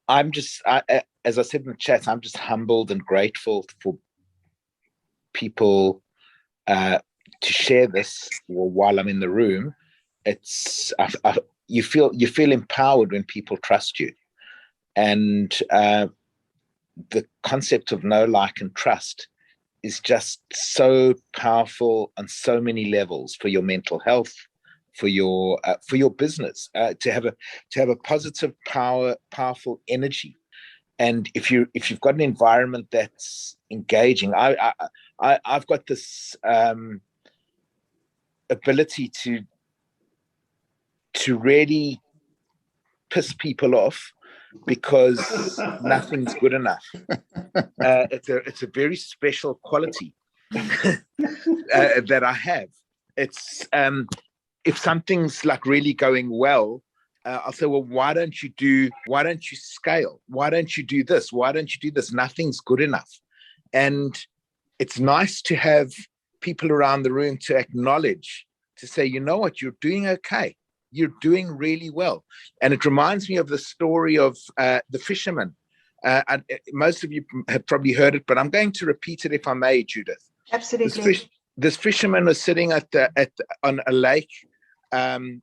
as I said in the chat, I'm just humbled and grateful for people to share this while I'm in the room. It's you feel empowered when people trust you, and the concept of know, like, and trust is just so powerful on so many levels for your mental health, for your business, to have a positive, powerful energy. And if you've got an environment that's engaging, I've got this ability to really piss people off because nothing's good enough. It's a very special quality that I have. It's if something's like really going well, I'll say, well, why don't you scale? Why don't you do this? Why don't you do this? Nothing's good enough. And it's nice to have people around the room to acknowledge, to say, you know what, you're doing okay. You're doing really well. And it reminds me of the story of the fisherman. And most of you have probably heard it, but I'm going to repeat it if I may, Judith. Absolutely. This fisherman was sitting on a lake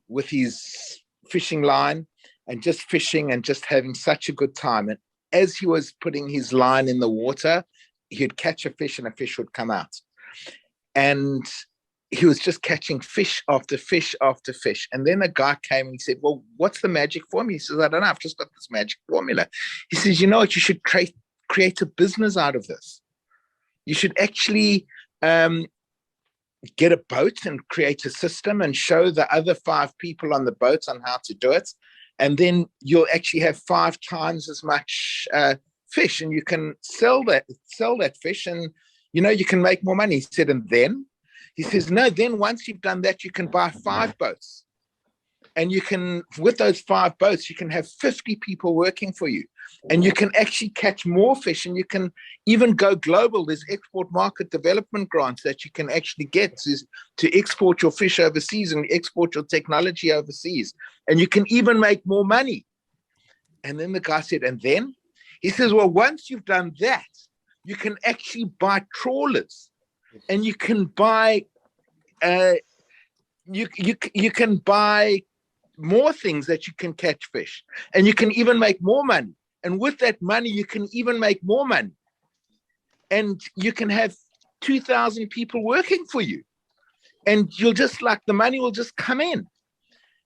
with his fishing line and just fishing and just having such a good time. And as he was putting his line in the water, he'd catch a fish and a fish would come out. And he was just catching fish after fish after fish. And then a guy came and he said, well, what's the magic formula? He says, I don't know, I've just got this magic formula. He says, you know what, you should create a business out of this. You should actually get a boat and create a system and show the other 5 people on the boat on how to do it. And then you'll actually have 5 times as much fish, and you can sell that fish, and you can make more money. He said, and then he says, no, then once you've done that, you can buy 5 boats. And you can, with those 5 boats, you can have 50 people working for you. And you can actually catch more fish, and you can even go global. There's export market development grants that you can actually get to export your fish overseas and export your technology overseas. And you can even make more money. And then the guy said, and then? He says, well, once you've done that, you can actually buy trawlers, and you can buy you can buy more things that you can catch fish, and you can even make more money. And with that money, you can even make more money, and you can have 2,000 people working for you, and you'll just the money will just come in.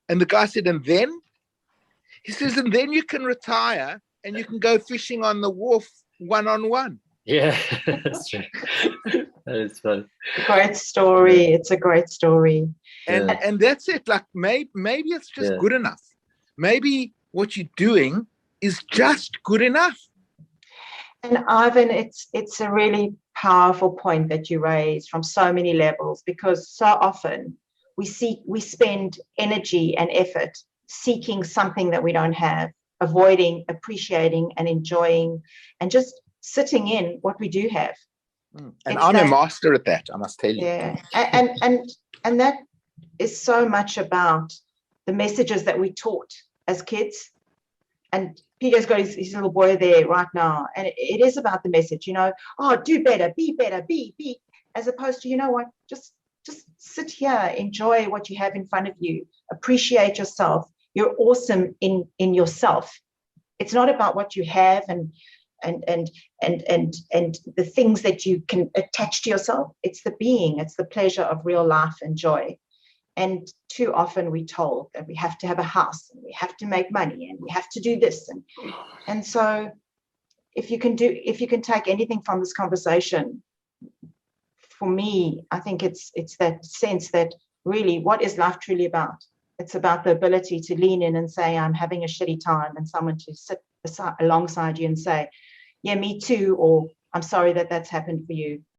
And the guy said, and then? He says, and then you can retire and you can go fishing on the wharf one-on-one. Yeah, that's true. That is fun. Great story. It's a great story. And that's it. Like maybe it's just good enough. Maybe what you're doing is just good enough. And Ivan, it's a really powerful point that you raise from so many levels, because so often we spend energy and effort seeking something that we don't have, avoiding appreciating and enjoying and just sitting in what we do have. And I'm a master at that, I must tell you. Yeah, and that is so much about the messages that we taught as kids. And Peter's got his little boy there right now, and it is about the message, oh, do better, be, as opposed to, you know what, just sit here, enjoy what you have in front of you, appreciate yourself. You're awesome in yourself. It's not about what you have and the things that you can attach to yourself. It's the being, it's the pleasure of real life and joy. And too often we're told that we have to have a house and we have to make money and we have to do this. And so if you can take anything from this conversation, for me, I think it's that sense that really, what is life truly about? It's about the ability to lean in and say, I'm having a shitty time, and someone to sit alongside you and say, yeah, me too, or I'm sorry that that's happened for you.